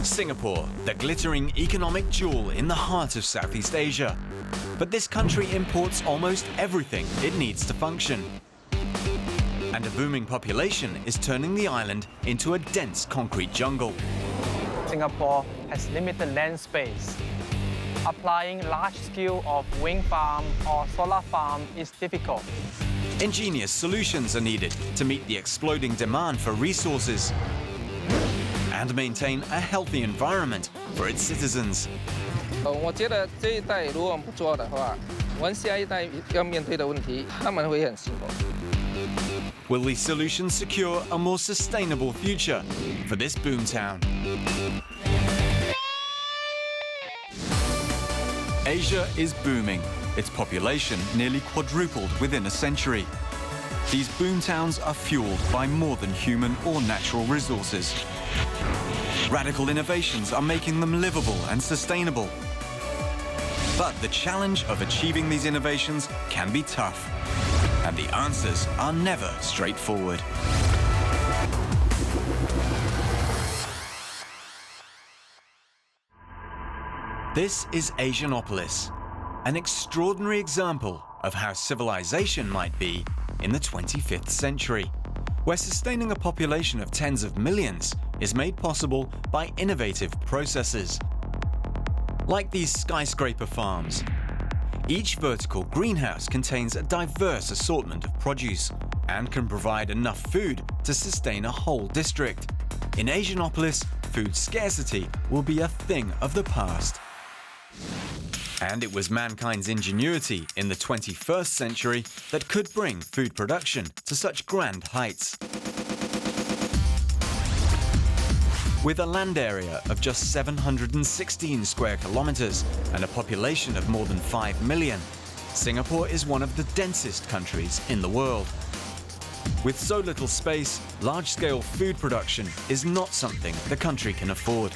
Singapore, the glittering economic jewel in the heart of Southeast Asia. But this country imports almost everything it needs to function. And a booming population is turning the island into a dense concrete jungle. Singapore has limited land space. Applying large scale of wind farm or solar farm is difficult. Ingenious solutions are needed to meet the exploding demand for resources and maintain a healthy environment for its citizens. 我觉得这一代如果我们不做的话，我们下一代要面对的问题，他们会很辛苦。 Will these solutions secure a more sustainable future for this boomtown? Asia is booming. Its population nearly quadrupled within a century. These boomtowns are fueled by more than human or natural resources. Radical innovations are making them livable and sustainable. But the challenge of achieving these innovations can be tough, and the answers are never straightforward. This is Asianopolis, an extraordinary example of how civilization might be in the 25th century, where sustaining a population of tens of millions is made possible by innovative processes. Like these skyscraper farms, each vertical greenhouse contains a diverse assortment of produce and can provide enough food to sustain a whole district. In Asianopolis, food scarcity will be a thing of the past. And it was mankind's ingenuity in the 21st century that could bring food production to such grand heights. With a land area of just 716 square kilometers and a population of more than 5 million, Singapore is one of the densest countries in the world. With so little space, large-scale food production is not something the country can afford.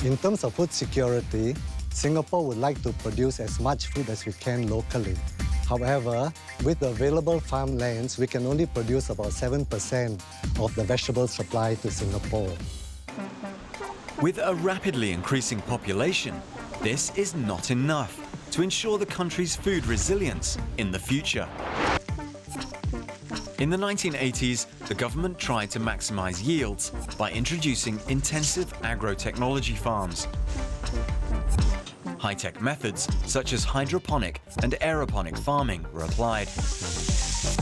In terms of food security, Singapore would like to produce as much food as we can locally. However, with the available farmlands, we can only produce about 7% of the vegetable supply to Singapore. With a rapidly increasing population, this is not enough to ensure the country's food resilience in the future. In the 1980s, the government tried to maximize yields by introducing intensive agro-technology farms. High-tech methods such as hydroponic and aeroponic farming were applied.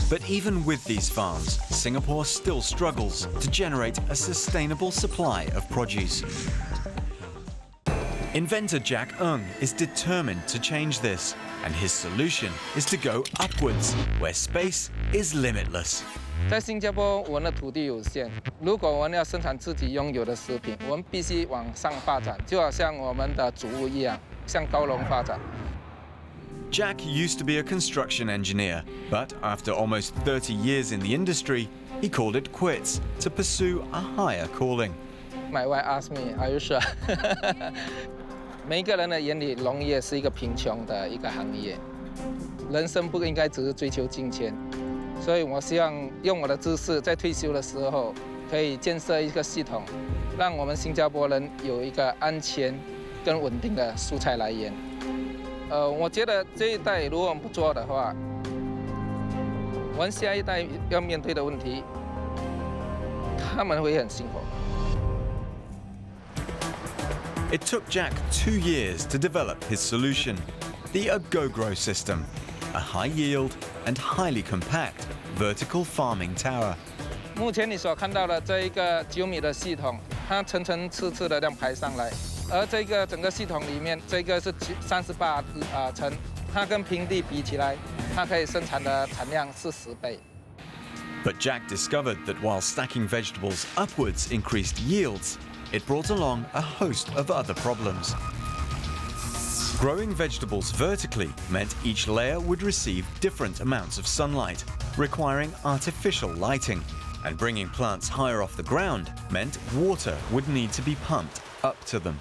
But even with these farms, Singapore still struggles to generate a sustainable supply of produce. Inventor Jack Ng is determined to change this, and his solution is to go upwards, where space is limitless. 在新加坡，我们的土地有限。如果我们要生产自己拥有的食品，我们必须往上发展，就好像我们的祖屋一样，向高楼发展。 Jack used to be a construction engineer, but after almost 30 years in the industry, he called it quits to pursue a higher calling. My wife asked me, "Are you sure?" 每一个人的眼里，农业是一个贫穷的一个行业。人生不应该只是追求金钱。 所以我希望用我的知识，在退休的时候可以建设一个系统，让我们新加坡人有一个安全跟稳定的蔬菜来源。我觉得这一代如果我们不做的话，我们下一代要面对的问题，他们会很辛苦。 It took Jack 2 years to develop his solution, the AGOGRO system, a high-yield and highly compact vertical farming tower. 目前你所看到的这一个9米的系统，它层层次次的这样排上来，而这个整个系统里面，这个是38层，它跟平地比起来，它可以生产的产量是10倍。 But Jack discovered that while stacking vegetables upwards increased yields, it brought along a host of other problems. Growing vegetables vertically meant each layer would receive different amounts of sunlight, requiring artificial lighting. And bringing plants higher off the ground meant water would need to be pumped up to them.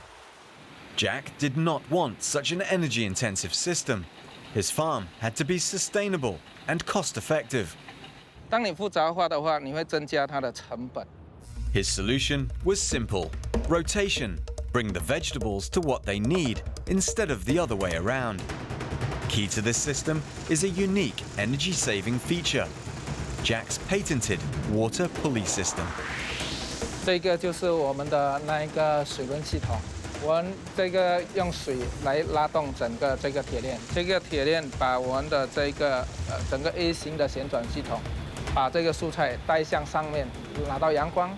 Jack did not want such an energy-intensive system. His farm had to be sustainable and cost-effective. 当你复杂化的话，你会增加它的成本。 His solution was simple. Rotation, bring the vegetables to what they need instead of the other way around. Key to this system is a unique energy-saving feature, Jack's patented water pulley system. 这个就是我们的那一个水轮系统，我们这个用水来拉动整个这个铁链，这个铁链把我们的这个整个 A 型的旋转系统，把这个蔬菜带向上面，拿到阳光。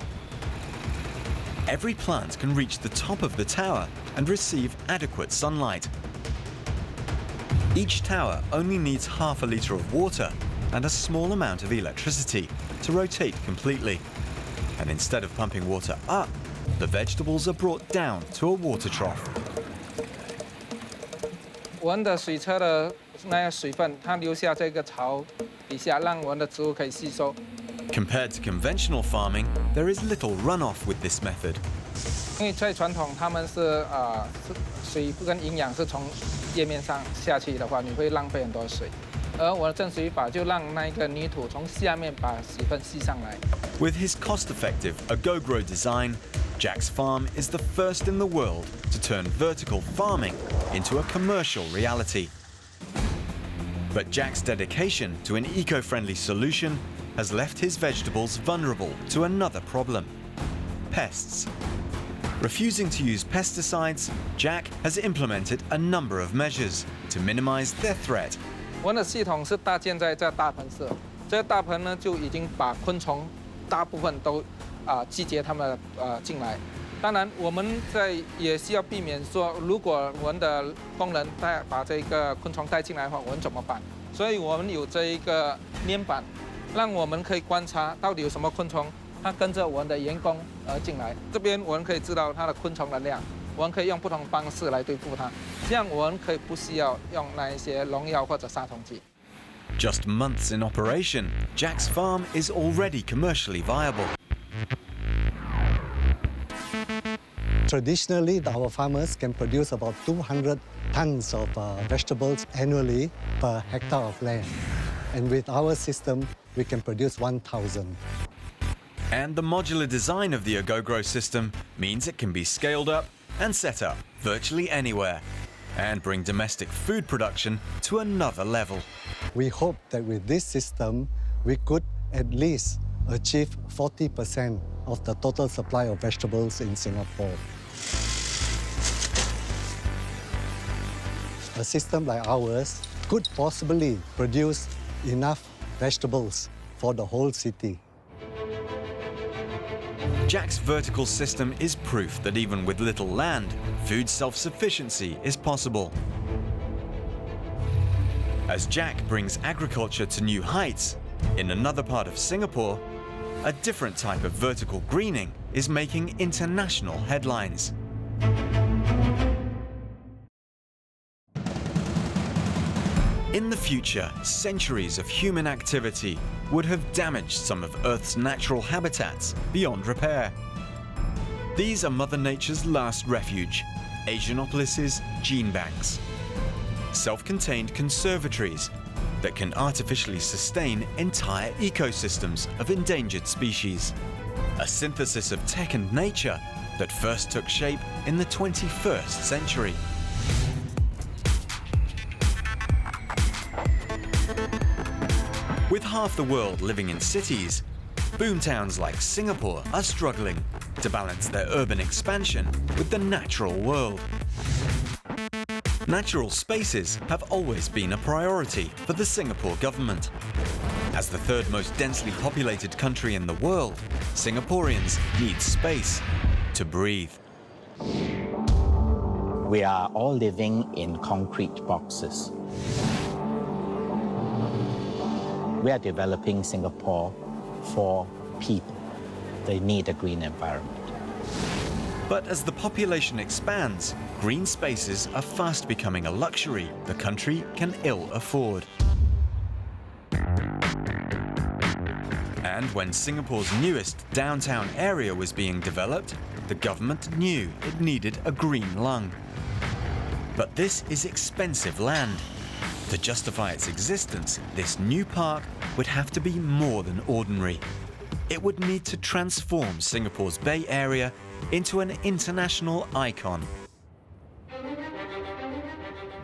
Every plant can reach the top of the tower and receive adequate sunlight. Each tower only needs half a litre of water and a small amount of electricity to rotate completely. And instead of pumping water up, the vegetables are brought down to a water trough. 我们的水车的那个水分，它流下这个槽底下，让我们的植物可以吸收。 Compared to conventional farming, there is little runoff with this method. 因为在传统，他们是水跟营养是从叶面上下去的话，你会浪费很多水。而我的正水法就让那个泥土从下面把水分吸上来。 With his cost-effective AgoGrow design, Jack's farm is the first in the world to turn vertical farming into a commercial reality. But Jack's dedication to an eco-friendly solution has left his vegetables vulnerable to another problem: pests. Refusing to use pesticides, Jack has implemented a number of measures to minimize their threat. 我们的系统是搭建在这大盆式，这个大盆呢就已经把昆虫大部分都集结它们进来。当然，我们也需要避免说，如果我们的工人把这个昆虫带进来的话，我们怎么办？所以我们有这一个粘板，让我们可以观察到底有什么昆虫，它跟着我们的员工进来。这边我们可以知道它的昆虫的量，我们可以用不同方式来对付它，这样我们可以不需要用那一些农药或者杀虫剂。 Just months in operation, Jack's farm is already commercially viable. Traditionally, our farmers can produce about 200 tons of vegetables annually per hectare of land. And with our system, we can produce 1,000. And the modular design of the AgoGrow system means it can be scaled up and set up virtually anywhere and bring domestic food production to another level. We hope that with this system, we could at least achieve 40% of the total supply of vegetables in Singapore. A system like ours could possibly produce enough vegetables for the whole city. Jack's vertical system is proof that even with little land, food self-sufficiency is possible. As Jack brings agriculture to new heights, in another part of Singapore, a different type of vertical greening is making international headlines. In the future, centuries of human activity would have damaged some of Earth's natural habitats beyond repair. These are Mother Nature's last refuge, Asianopolis' gene banks. Self-contained conservatories that can artificially sustain entire ecosystems of endangered species. A synthesis of tech and nature that first took shape in the 21st century. With half the world living in cities, boomtowns like Singapore are struggling to balance their urban expansion with the natural world. Natural spaces have always been a priority for the Singapore government. As the third most densely populated country in the world, Singaporeans need space to breathe. We are all living in concrete boxes. We are developing Singapore for people. They need a green environment. But as the population expands, green spaces are fast becoming a luxury the country can ill afford. And when Singapore's newest downtown area was being developed, the government knew it needed a green lung. But this is expensive land. To justify its existence, this new park would have to be more than ordinary. it would need to transform Singapore's Bay Area into an international icon.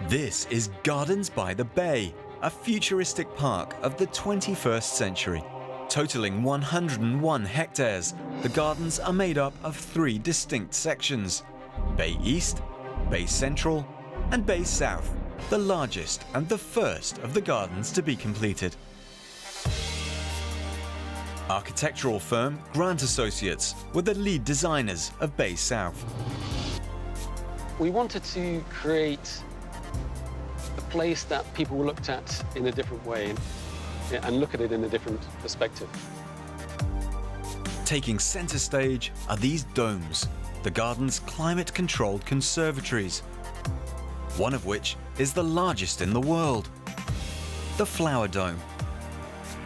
This is Gardens by the Bay, a futuristic park of the 21st century. Totaling 101 hectares, the gardens are made up of 3 distinct sections: Bay East, Bay Central, and Bay South, the largest and the first of the gardens to be completed. Architectural firm Grant Associates were the lead designers of Bay South. We wanted to create a place that people looked at in a different way and look at it in a different perspective. Taking centre stage are these domes, the garden's climate-controlled conservatories, one of which is the largest in the world, the Flower Dome,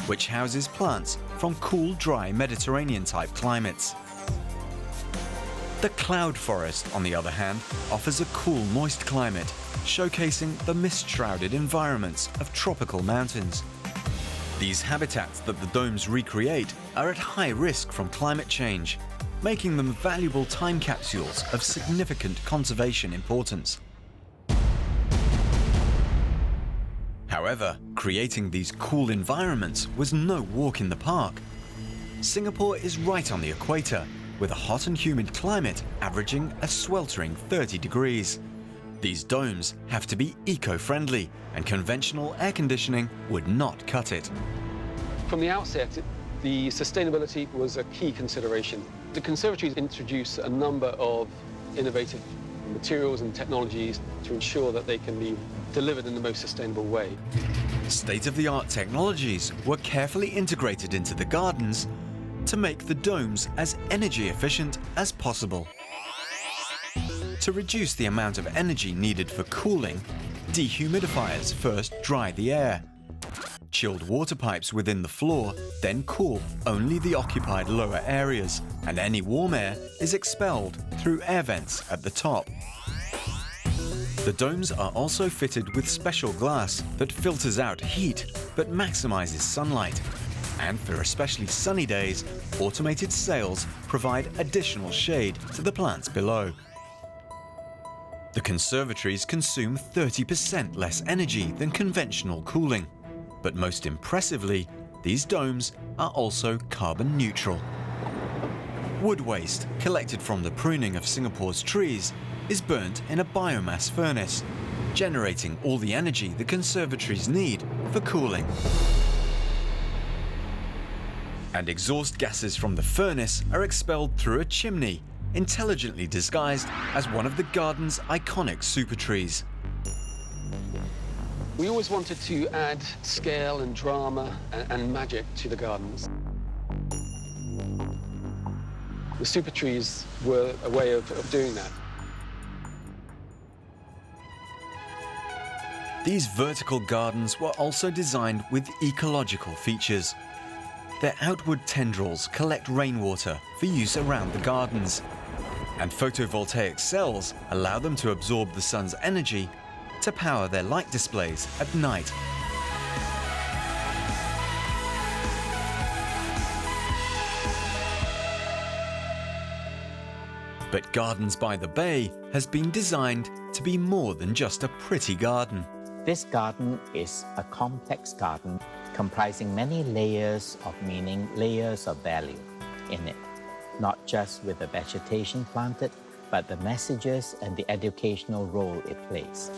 which houses plants from cool, dry Mediterranean-type climates. The Cloud Forest, on the other hand, offers a cool, moist climate, showcasing the mist-shrouded environments of tropical mountains. These habitats that the domes recreate are at high risk from climate change, making them valuable time capsules of significant conservation importance. However, creating these cool environments was no walk in the park. Singapore is right on the equator, with a hot and humid climate averaging a sweltering 30 degrees. These domes have to be eco-friendly, and conventional air conditioning would not cut it. From the outset, the sustainability was a key consideration. The conservatories introduce a number of innovative materials and technologies to ensure that they can be delivered in the most sustainable way. State-of-the-art technologies were carefully integrated into the gardens to make the domes as energy efficient as possible. To reduce the amount of energy needed for cooling, dehumidifiers first dry the air. Chilled water pipes within the floor then cool only the occupied lower areas, and any warm air is expelled through air vents at the top. The domes are also fitted with special glass that filters out heat but maximizes sunlight. And for especially sunny days, automated sails provide additional shade to the plants below. The conservatories consume 30% less energy than conventional cooling. But most impressively, these domes are also carbon neutral. Wood waste collected from the pruning of Singapore's trees is burnt in a biomass furnace, generating all the energy the conservatories need for cooling. And exhaust gases from the furnace are expelled through a chimney, intelligently disguised as one of the garden's iconic super trees. We always wanted to add scale and drama and magic to the gardens. The super trees were a way of doing that. These vertical gardens were also designed with ecological features. Their outward tendrils collect rainwater for use around the gardens, and photovoltaic cells allow them to absorb the sun's energy to power their light displays at night. But Gardens by the Bay has been designed to be more than just a pretty garden. This garden is a complex garden comprising many layers of meaning, layers of value in it. Not just with the vegetation planted, but the messages and the educational role it plays.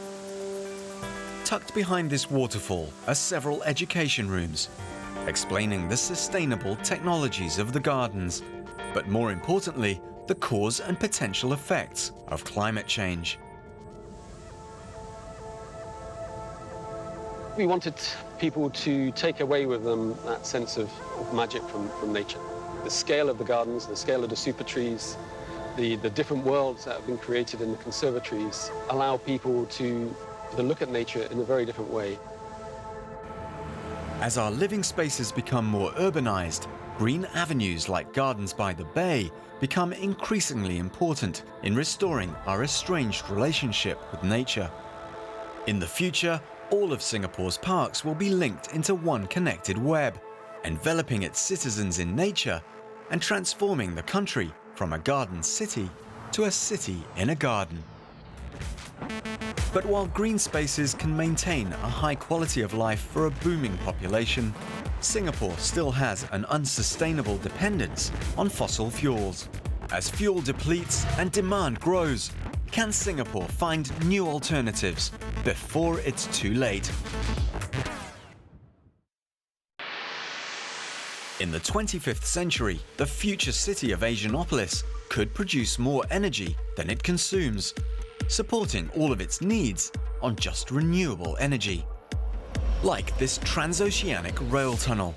Tucked behind this waterfall are several education rooms, explaining the sustainable technologies of the gardens, but more importantly, the cause and potential effects of climate change. We wanted people to take away with them that sense of magic from nature. The scale of the gardens, the scale of the super trees, the different worlds that have been created in the conservatories allow people to look at nature in a very different way. As our living spaces become more urbanized, green avenues like Gardens by the Bay become increasingly important in restoring our estranged relationship with nature. In the future, all of Singapore's parks will be linked into one connected web, enveloping its citizens in nature and transforming the country from a garden city to a city in a garden. But while green spaces can maintain a high quality of life for a booming population, Singapore still has an unsustainable dependence on fossil fuels. As fuel depletes and demand grows, can Singapore find new alternatives before it's too late? In the 25th century, the future city of Asianopolis could produce more energy than it consumes, supporting all of its needs on just renewable energy. Like this transoceanic rail tunnel,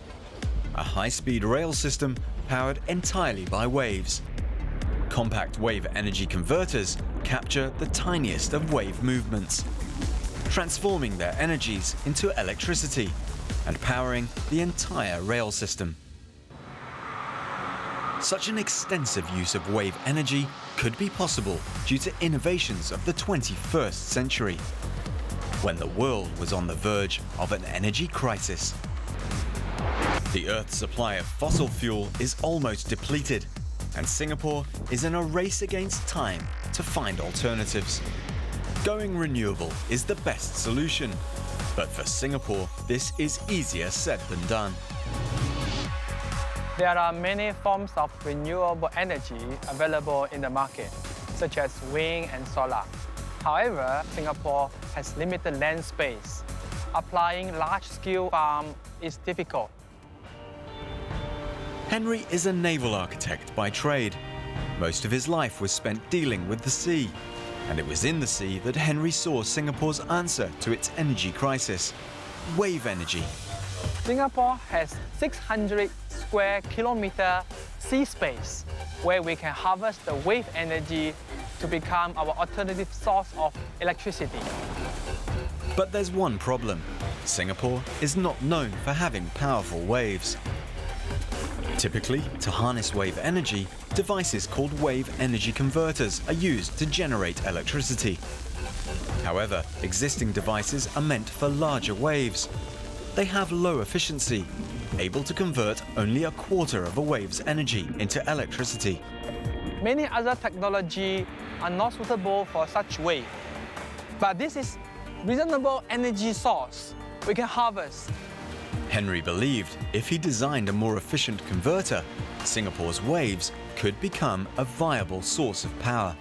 a high-speed rail system powered entirely by waves. Compact wave energy converters capture the tiniest of wave movements, transforming their energies into electricity and powering the entire rail system. Such an extensive use of wave energy could be possible due to innovations of the 21st century, when the world was on the verge of an energy crisis. The Earth's supply of fossil fuel is almost depleted, and Singapore is in a race against time to find alternatives. Going renewable is the best solution, but for Singapore, this is easier said than done. There are many forms of renewable energy available in the market, such as wind and solar. However, Singapore has limited land space. Applying large-scale farm is difficult. Henry is a naval architect by trade. Most of his life was spent dealing with the sea, and it was in the sea that Henry saw Singapore's answer to its energy crisis: wave energy. Singapore has 600 square kilometer sea space where we can harvest the wave energy to become our alternative source of electricity. But there's one problem. Singapore is not known for having powerful waves. Typically, to harness wave energy, devices called wave energy converters are used to generate electricity. However, existing devices are meant for larger waves. They have low efficiency, able to convert only a quarter of a wave's energy into electricity. Many other technologies are not suitable for such wave. But this is reasonable energy source we can harvest. Henry believed if he designed a more efficient converter, Singapore's waves could become a viable source of power.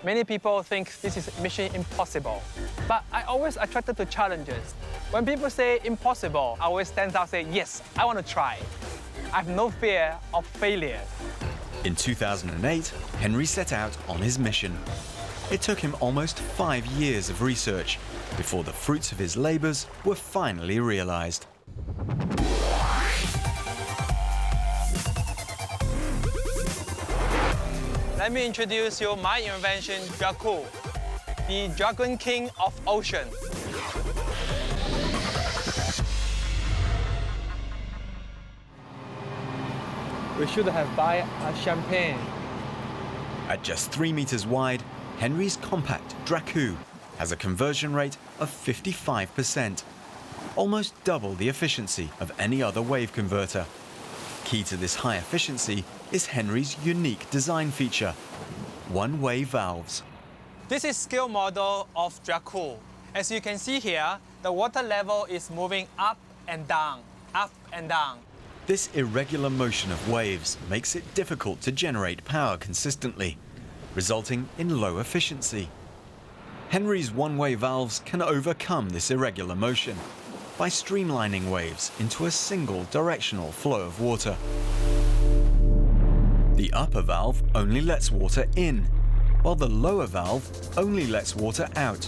Many people think this is mission impossible, but I always attracted to challenges. When people say impossible, I always stand out and say, yes, I want to try. I have no fear of failure. In 2008, Henry set out on his mission. It took him almost 5 years of research before the fruits of his labors were finally realized. Let me introduce you my invention, Draco, the Dragon King of Ocean. We should have buy a champagne. At just 3 meters wide, Henry's compact Draco has a conversion rate of 55%, almost double the efficiency of any other wave converter. Key to this high efficiency is Henry's unique design feature: one-way valves. This is scale model of Draco. As you can see here, the water level is moving up and down, up and down. This irregular motion of waves makes it difficult to generate power consistently, resulting in low efficiency. Henry's one-way valves can overcome this irregular motion by streamlining waves into a single directional flow of water. The upper valve only lets water in, while the lower valve only lets water out.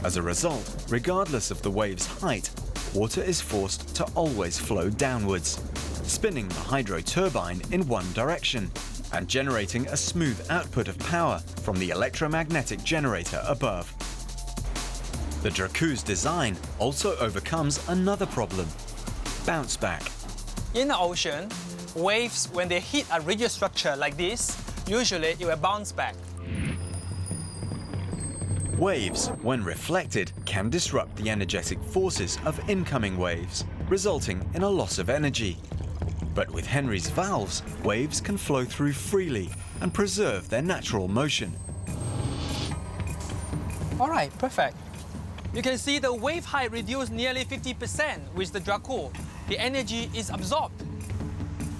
As a result, regardless of the wave's height, water is forced to always flow downwards, spinning the hydro turbine in one direction and generating a smooth output of power from the electromagnetic generator above. The Draco's design also overcomes another problem: bounce back. In the ocean, waves, when they hit a rigid structure like this, usually it will bounce back. Waves, when reflected, can disrupt the energetic forces of incoming waves. resulting in a loss of energy. But with Henry's valves, waves can flow through freely and preserve their natural motion. All right, perfect. You can see the wave height reduced nearly 50% with the Draco. The energy is absorbed.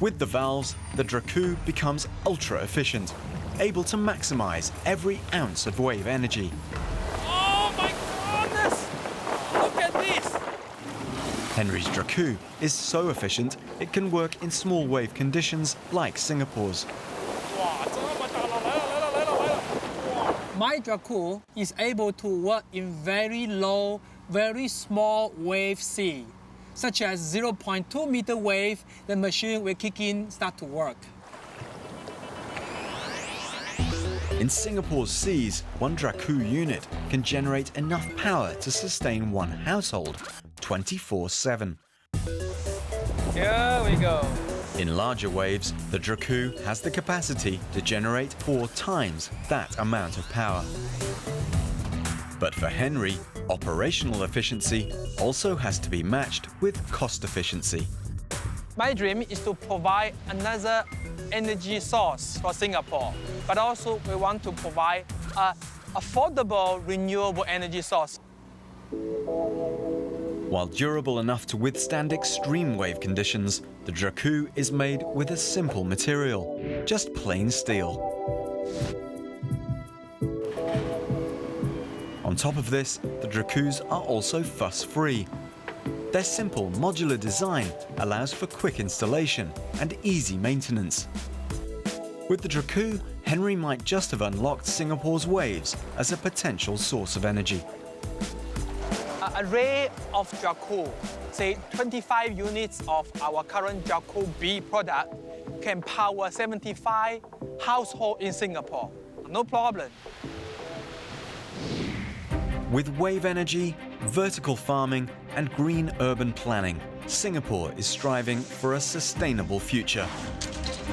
With the valves, the Draco becomes ultra efficient, able to maximize every ounce of wave energy. Oh my goodness! Look at this! Henry's Draco is so efficient it can work in small wave conditions like Singapore's. My Draco is able to work in very low, very small wave sea, such as 0.2 meter wave. The machine will kick in, start to work. In Singapore's seas, one Draco unit can generate enough power to sustain one household 24/7. Here we go. In larger waves, the Draco has the capacity to generate 4 times that amount of power. But for Henry, operational efficiency also has to be matched with cost efficiency. My dream is to provide another energy source for Singapore, but also we want to provide an affordable renewable energy source. While durable enough to withstand extreme wave conditions, the Draco is made with a simple material, just plain steel. On top of this, the Dracos are also fuss-free. Their simple modular design allows for quick installation and easy maintenance. With the Draco, Henry might just have unlocked Singapore's waves as a potential source of energy. An array of Draco, say 25 units of our current Draco B product, can power 75 households in Singapore. No problem. With wave energy, vertical farming, and green urban planning, Singapore is striving for a sustainable future,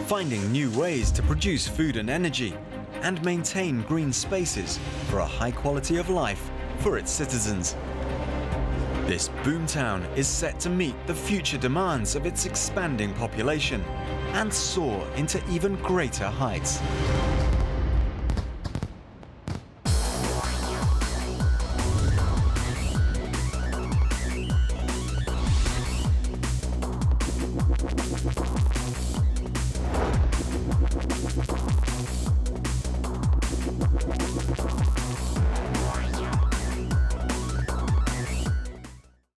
finding new ways to produce food and energy, and maintain green spaces for a high quality of life for its citizens. This Boomtown is set to meet the future demands of its expanding population and soar into even greater heights.